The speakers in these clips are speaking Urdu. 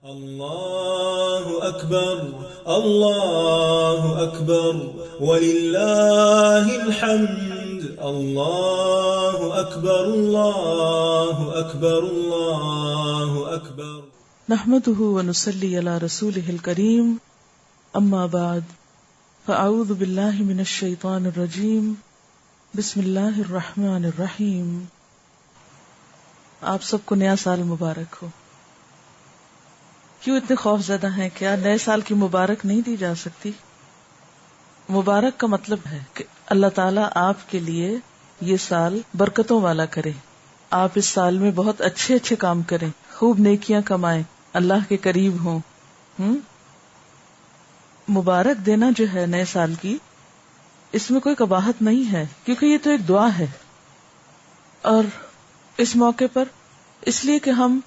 اللہ اکبر اللہ اکبر وللہ الحمد اللہ اکبر اللہ اکبر اللہ اکبر نحمده ونصلي على رسوله الكريم اما بعد فاعوذ بالله من الشيطان الرجيم بسم اللہ الرحمن الرحیم. آپ سب کو نیا سال مبارک ہو. کیوں اتنے خوف زدہ ہیں؟ کیا نئے سال کی مبارک نہیں دی جا سکتی؟ مبارک کا مطلب ہے کہ اللہ تعالیٰ آپ کے لیے یہ سال برکتوں والا کرے، آپ اس سال میں بہت اچھے اچھے کام کریں، خوب نیکیاں کمائیں، اللہ کے قریب ہوں. مبارک دینا جو ہے نئے سال کی، اس میں کوئی قباحت نہیں ہے، کیونکہ یہ تو ایک دعا ہے. اور اس موقع پر اس لیے کہ ہم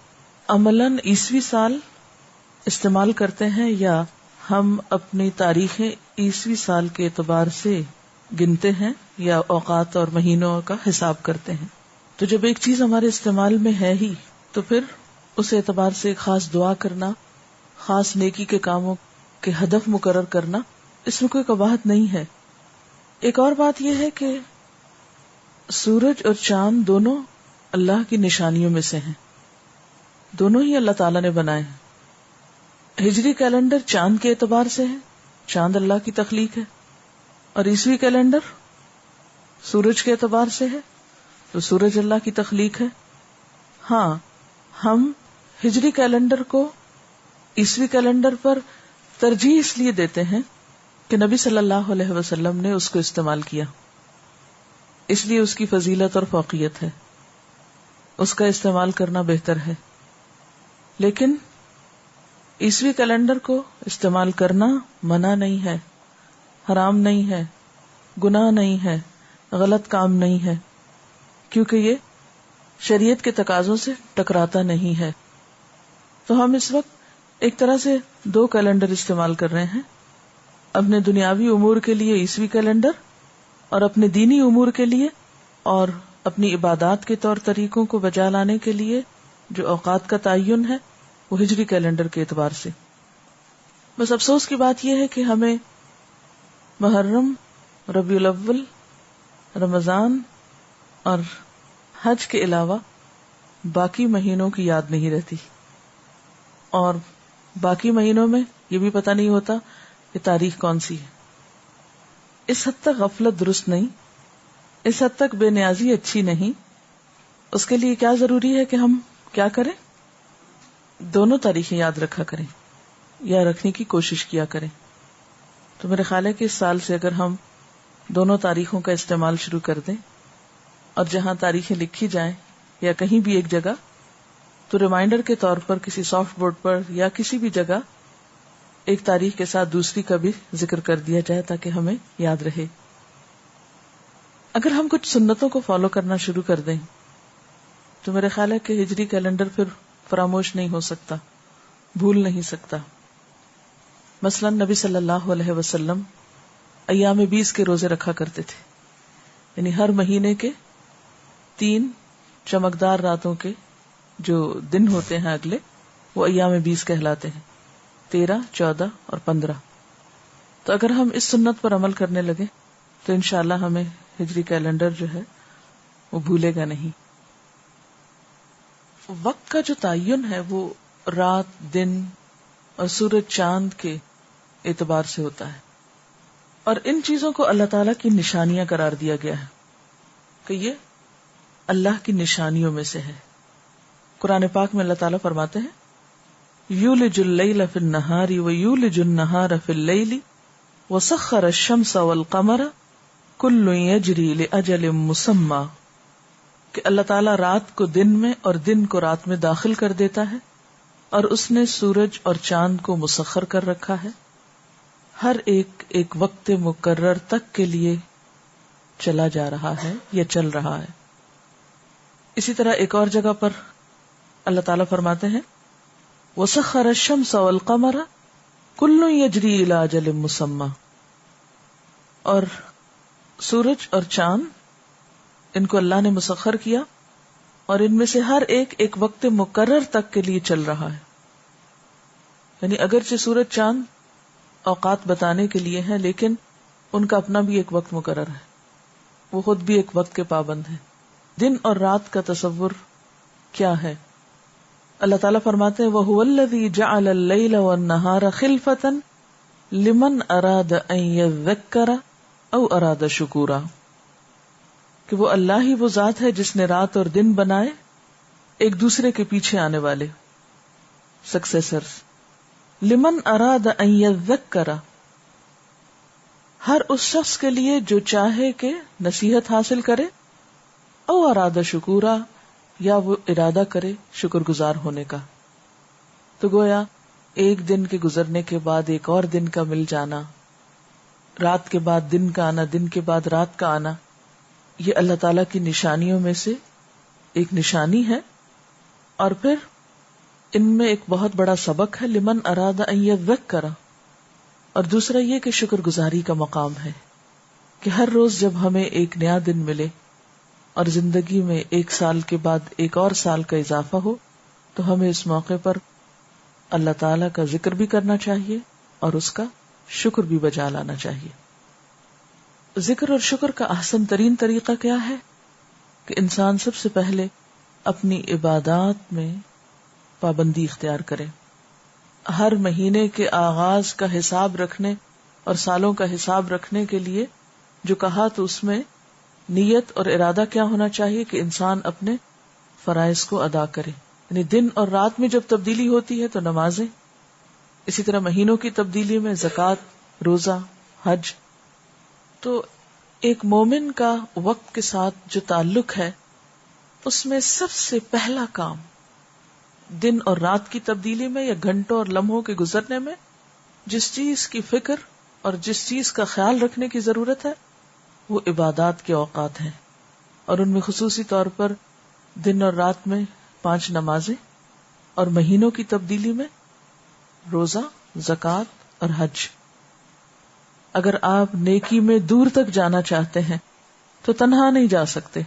عملاً عیسوی سال استعمال کرتے ہیں یا ہم اپنی تاریخیں عیسوی سال کے اعتبار سے گنتے ہیں یا اوقات اور مہینوں کا حساب کرتے ہیں. تو جب ایک چیز ہمارے استعمال میں ہے ہی تو پھر اس اعتبار سے خاص دعا کرنا، خاص نیکی کے کاموں کے ہدف مقرر کرنا، اس میں کوئی قباحت نہیں ہے. ایک اور بات یہ ہے کہ سورج اور چاند دونوں اللہ کی نشانیوں میں سے ہیں، دونوں ہی اللہ تعالیٰ نے بنائے ہیں. ہجری کیلنڈر چاند کے اعتبار سے ہے، چاند اللہ کی تخلیق ہے، اور عیسوی کیلنڈر سورج کے اعتبار سے ہے تو سورج اللہ کی تخلیق ہے. ہاں، ہم ہجری کیلنڈر کو عیسوی کیلنڈر پر ترجیح اس لیے دیتے ہیں کہ نبی صلی اللہ علیہ وسلم نے اس کو استعمال کیا، اس لیے اس کی فضیلت اور فوقیت ہے، اس کا استعمال کرنا بہتر ہے. لیکن عیسوی کیلنڈر کو استعمال کرنا منع نہیں ہے، حرام نہیں ہے، گناہ نہیں ہے، غلط کام نہیں ہے، کیونکہ یہ شریعت کے تقاضوں سے ٹکراتا نہیں ہے. تو ہم اس وقت ایک طرح سے دو کیلنڈر استعمال کر رہے ہیں، اپنے دنیاوی امور کے لیے عیسوی کیلنڈر اور اپنے دینی امور کے لیے اور اپنی عبادات کے طور طریقوں کو بجا لانے کے لیے جو اوقات کا تعین ہے وہ ہجری کیلنڈر کے اعتبار سے. بس افسوس کی بات یہ ہے کہ ہمیں محرم، ربیع الاول، رمضان اور حج کے علاوہ باقی مہینوں کی یاد نہیں رہتی، اور باقی مہینوں میں یہ بھی پتہ نہیں ہوتا کہ تاریخ کون سی ہے. اس حد تک غفلت درست نہیں، اس حد تک بے نیازی اچھی نہیں. اس کے لیے کیا ضروری ہے کہ ہم کیا کریں؟ دونوں تاریخیں یاد رکھا کریں یا رکھنے کی کوشش کیا کریں. تو میرے خیال ہے کہ اس سال سے اگر ہم دونوں تاریخوں کا استعمال شروع کر دیں اور جہاں تاریخیں لکھی جائیں یا کہیں بھی ایک جگہ، تو ریمائنڈر کے طور پر کسی سافٹ بورڈ پر یا کسی بھی جگہ ایک تاریخ کے ساتھ دوسری کا بھی ذکر کر دیا جائے تاکہ ہمیں یاد رہے. اگر ہم کچھ سنتوں کو فالو کرنا شروع کر دیں تو میرے خیال ہے کہ ہجری کیلنڈر پھر فراموش نہیں ہو سکتا، بھول نہیں سکتا. مثلا نبی صلی اللہ علیہ وسلم ایام 20 کے روزے رکھا کرتے تھے، یعنی ہر مہینے کے 3 چمکدار راتوں کے جو دن ہوتے ہیں اگلے، وہ ایام 20 کہلاتے ہیں، 13، 14 اور 15. تو اگر ہم اس سنت پر عمل کرنے لگے تو انشاءاللہ ہمیں ہجری کیلنڈر جو ہے وہ بھولے گا نہیں. وقت کا جو تعین ہے وہ رات، دن اور سورج چاند کے اعتبار سے ہوتا ہے، اور ان چیزوں کو اللہ تعالیٰ کی نشانیاں قرار دیا گیا ہے کہ یہ اللہ کی نشانیوں میں سے ہے. قرآن پاک میں اللہ تعالیٰ فرماتے ہیں یولج اللیل فی النہار ویولج النہار فی اللیل وسخر الشمس والقمر کل یجری لاجل مسمی، کہ اللہ تعالیٰ رات کو دن میں اور دن کو رات میں داخل کر دیتا ہے، اور اس نے سورج اور چاند کو مسخر کر رکھا ہے، ہر ایک ایک وقت مقرر تک کے لیے چلا جا رہا ہے یا چل رہا ہے. اسی طرح ایک اور جگہ پر اللہ تعالیٰ فرماتے ہیں وَسَخَّرَ الشَّمْسَ وَالْقَمَرَ كُلٌّ يَجْرِي إِلَىٰ أَجَلٍ مُّسَمًّى، اور سورج اور چاند ان کو اللہ نے مسخر کیا اور ان میں سے ہر ایک ایک وقت مقرر تک کے لیے چل رہا ہے. یعنی اگرچہ سورج چاند اوقات بتانے کے لیے ہیں، لیکن ان کا اپنا بھی ایک وقت مقرر ہے، وہ خود بھی ایک وقت کے پابند ہیں. دن اور رات کا تصور کیا ہے؟ اللہ تعالیٰ فرماتے ہیں وَهُوَ الَّذِي جَعَلَ اللَّيْلَ وَالنَّهَارَ خِلْفَةً لِمَنْ أَرَادَ أَنْ يَذَّكَّرَ أَوْ أَرَادَ شُكُورًا، کہ وہ اللہ ہی وہ ذات ہے جس نے رات اور دن بنائے ایک دوسرے کے پیچھے آنے والے، سکسیسرز. لمن اراد ان یذکر، ہر اس شخص کے لیے جو چاہے کہ نصیحت حاصل کرے، او اراد شکورا، یا وہ ارادہ کرے شکر گزار ہونے کا. تو گویا ایک دن کے گزرنے کے بعد ایک اور دن کا مل جانا، رات کے بعد دن کا آنا، دن کے بعد رات کا آنا، یہ اللہ تعالی کی نشانیوں میں سے ایک نشانی ہے. اور پھر ان میں ایک بہت بڑا سبق ہے لمن اراد ان یذکر، اور دوسرا یہ کہ شکر گزاری کا مقام ہے کہ ہر روز جب ہمیں ایک نیا دن ملے اور زندگی میں ایک سال کے بعد ایک اور سال کا اضافہ ہو، تو ہمیں اس موقع پر اللہ تعالی کا ذکر بھی کرنا چاہیے اور اس کا شکر بھی بجا لانا چاہیے. ذکر اور شکر کا احسن ترین طریقہ کیا ہے کہ انسان سب سے پہلے اپنی عبادات میں پابندی اختیار کرے. ہر مہینے کے آغاز کا حساب رکھنے اور سالوں کا حساب رکھنے کے لیے جو کہا، تو اس میں نیت اور ارادہ کیا ہونا چاہیے کہ انسان اپنے فرائض کو ادا کرے. یعنی دن اور رات میں جب تبدیلی ہوتی ہے تو نمازیں، اسی طرح مہینوں کی تبدیلی میں زکوٰۃ، روزہ، حج. تو ایک مومن کا وقت کے ساتھ جو تعلق ہے، اس میں سب سے پہلا کام دن اور رات کی تبدیلی میں یا گھنٹوں اور لمحوں کے گزرنے میں جس چیز کی فکر اور جس چیز کا خیال رکھنے کی ضرورت ہے وہ عبادات کے اوقات ہیں، اور ان میں خصوصی طور پر دن اور رات میں 5 نمازیں، اور مہینوں کی تبدیلی میں روزہ، زکوٰۃ اور حج. اگر آپ نیکی میں دور تک جانا چاہتے ہیں تو تنہا نہیں جا سکتے.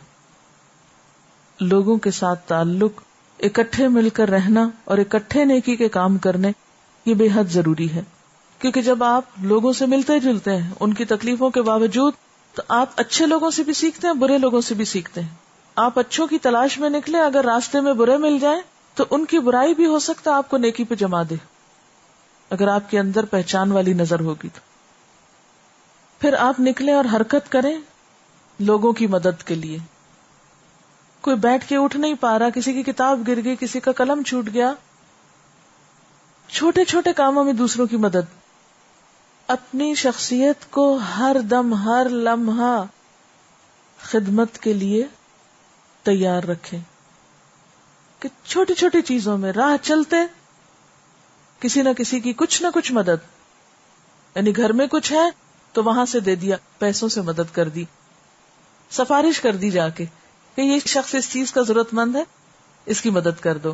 لوگوں کے ساتھ تعلق، اکٹھے مل کر رہنا اور اکٹھے نیکی کے کام کرنے، یہ بے حد ضروری ہے. کیونکہ جب آپ لوگوں سے ملتے جلتے ہیں ان کی تکلیفوں کے باوجود، تو آپ اچھے لوگوں سے بھی سیکھتے ہیں، برے لوگوں سے بھی سیکھتے ہیں. آپ اچھوں کی تلاش میں نکلے، اگر راستے میں برے مل جائیں تو ان کی برائی بھی ہو سکتا ہے آپ کو نیکی پہ جما دے، اگر آپ کے اندر پہچان والی نظر ہوگی تو. پھر آپ نکلیں اور حرکت کریں لوگوں کی مدد کے لیے. کوئی بیٹھ کے اٹھ نہیں پا رہا، کسی کی کتاب گر گئی، کسی کا قلم چھوٹ گیا، چھوٹے چھوٹے کاموں میں دوسروں کی مدد. اپنی شخصیت کو ہر دم، ہر لمحہ خدمت کے لیے تیار رکھیں کہ چھوٹی چھوٹی چیزوں میں راہ چلتے کسی نہ کسی کی کچھ نہ کچھ مدد. یعنی گھر میں کچھ ہے تو وہاں سے دے دیا، پیسوں سے مدد کر دی، سفارش کر دی جا کے کہ یہ شخص اس چیز کا ضرورت مند ہے، اس کی مدد کر دو.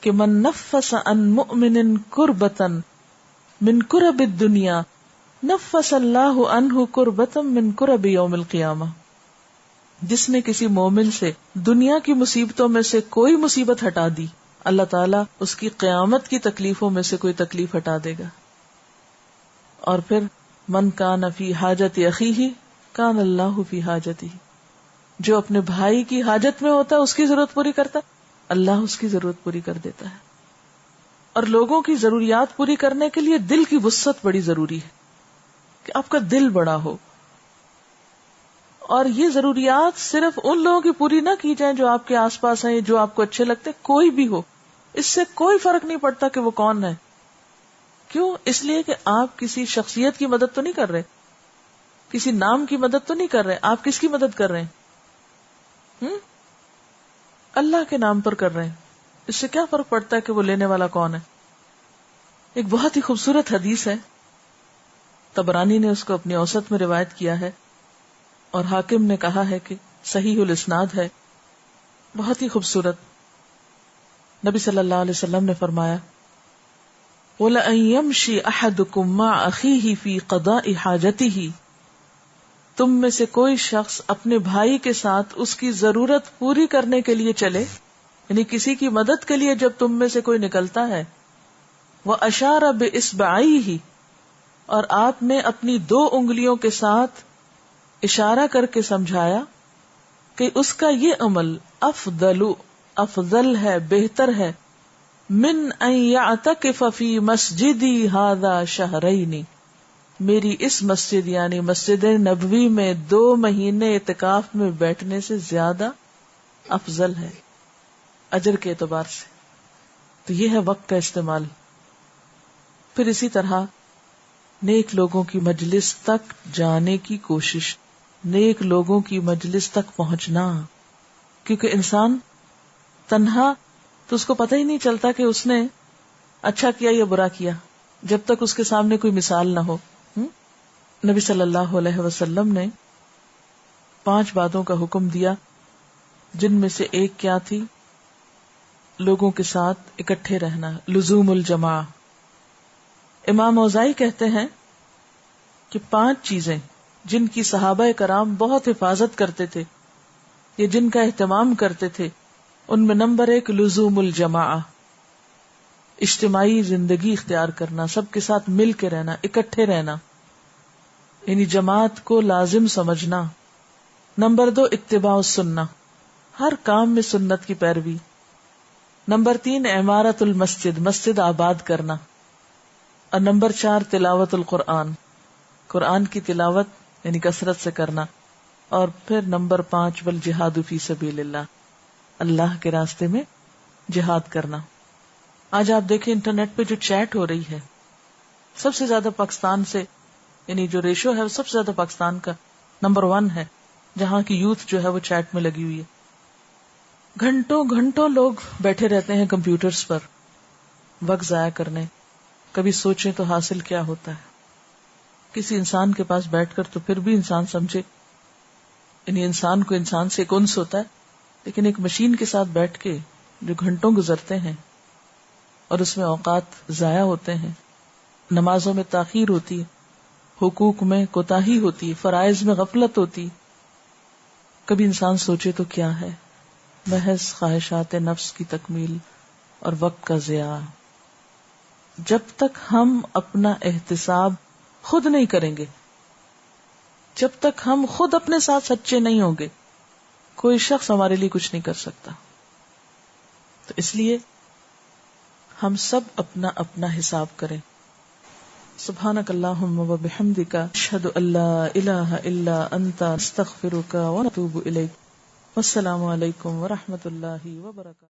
کہ من نفس عن مؤمن کربتا من کرب الدنیا نفس اللہ عنہ کربتا من کرب یوم القیامہ. جس نے کسی مومن سے دنیا کی مصیبتوں میں سے کوئی مصیبت ہٹا دی، اللہ تعالیٰ اس کی قیامت کی تکلیفوں میں سے کوئی تکلیف ہٹا دے گا. اور پھر من کان فی حاجت اخیہ کان اللہ فی حاجتہ، جو اپنے بھائی کی حاجت میں ہوتا ہے، اس کی ضرورت پوری کرتا، اللہ اس کی ضرورت پوری کر دیتا ہے. اور لوگوں کی ضروریات پوری کرنے کے لیے دل کی وسعت بڑی ضروری ہے کہ آپ کا دل بڑا ہو. اور یہ ضروریات صرف ان لوگوں کی پوری نہ کی جائیں جو آپ کے آس پاس ہیں، جو آپ کو اچھے لگتے، کوئی بھی ہو، اس سے کوئی فرق نہیں پڑتا کہ وہ کون ہے. کیوں؟ اس لیے کہ آپ کسی شخصیت کی مدد تو نہیں کر رہے، کسی نام کی مدد تو نہیں کر رہے. آپ کس کی مدد کر رہے ہیں؟ اللہ کے نام پر کر رہے ہیں. اس سے کیا فرق پڑتا ہے کہ وہ لینے والا کون ہے؟ ایک بہت ہی خوبصورت حدیث ہے، طبرانی نے اس کو اپنی اوسط میں روایت کیا ہے اور حاکم نے کہا ہے کہ صحیح الاسناد ہے، بہت ہی خوبصورت. نبی صلی اللہ علیہ وسلم نے فرمایا وَلَأَن يَمْشِي أَحَدُكُمْ مَعَ أَخِيهِ فِي قَضَاءِ حَاجَتِهِ، تم میں سے کوئی شخص اپنے بھائی کے ساتھ اس کی ضرورت پوری کرنے کے لیے چلے، یعنی کسی کی مدد کے لیے جب تم میں سے کوئی نکلتا ہے وَأَشَارَ بِإِصْبَعَيْهِ، اور آپ نے اپنی 2 انگلیوں کے ساتھ اشارہ کر کے سمجھایا کہ اس کا یہ عمل افضل ہے، بہتر ہے، من ان یعتکف فی مسجدی ھذا شہرین، میری اس مسجد یعنی مسجد نبوی میں 2 مہینے اعتکاف میں بیٹھنے سے زیادہ افضل ہے اجر کے اعتبار سے. تو یہ ہے وقت کا استعمال. پھر اسی طرح نیک لوگوں کی مجلس تک جانے کی کوشش، نیک لوگوں کی مجلس تک پہنچنا، کیونکہ انسان تنہا تو اس کو پتہ ہی نہیں چلتا کہ اس نے اچھا کیا یا برا کیا جب تک اس کے سامنے کوئی مثال نہ ہو. نبی صلی اللہ علیہ وسلم نے 5 باتوں کا حکم دیا، جن میں سے ایک کیا تھی؟ لوگوں کے ساتھ اکٹھے رہنا، لزوم الجماع. امام اوزاعی کہتے ہیں کہ 5 چیزیں جن کی صحابہ کرام بہت حفاظت کرتے تھے یا جن کا اہتمام کرتے تھے، ان میں نمبر 1 لزوم الجماع، اجتماعی زندگی اختیار کرنا، سب کے ساتھ مل کے رہنا، اکٹھے رہنا، یعنی جماعت کو لازم سمجھنا. نمبر 2 اتباع السنہ، ہر کام میں سنت کی پیروی. نمبر 3 عمارت المسجد، مسجد آباد کرنا. اور نمبر 4 تلاوت القرآن، قرآن کی تلاوت یعنی کثرت سے کرنا. اور پھر نمبر 5 والجہاد فی سبیل اللہ، اللہ کے راستے میں جہاد کرنا. آج آپ دیکھیں انٹرنیٹ پہ جو چیٹ ہو رہی ہے، سب سے زیادہ پاکستان سے، یعنی جو ریشو ہے سب سے زیادہ پاکستان کا نمبر 1 ہے، جہاں کی یوتھ جو ہے وہ چیٹ میں لگی ہوئی ہے. گھنٹوں گھنٹوں لوگ بیٹھے رہتے ہیں کمپیوٹرز پر وقت ضائع کرنے. کبھی سوچیں تو حاصل کیا ہوتا ہے. کسی انسان کے پاس بیٹھ کر تو پھر بھی انسان سمجھے، یعنی انسان کو انسان سے ایک انس ہوتا ہے، لیکن ایک مشین کے ساتھ بیٹھ کے جو گھنٹوں گزرتے ہیں اور اس میں اوقات ضائع ہوتے ہیں، نمازوں میں تاخیر ہوتی ہے، حقوق میں کوتاہی ہوتی، فرائض میں غفلت ہوتی. کبھی انسان سوچے تو کیا ہے؟ محض خواہشات نفس کی تکمیل اور وقت کا ضیاع. جب تک ہم اپنا احتساب خود نہیں کریں گے، جب تک ہم خود اپنے ساتھ سچے نہیں ہوں گے، کوئی شخص ہمارے لیے کچھ نہیں کر سکتا. تو اس لیے ہم سب اپنا اپنا حساب کریں. سبحانک اللہم و بحمدک، اشہد ان لا الہ الا انت، استغفرک و اتوب الیک. والسلام علیکم و رحمۃ اللہ وبرکاتہ.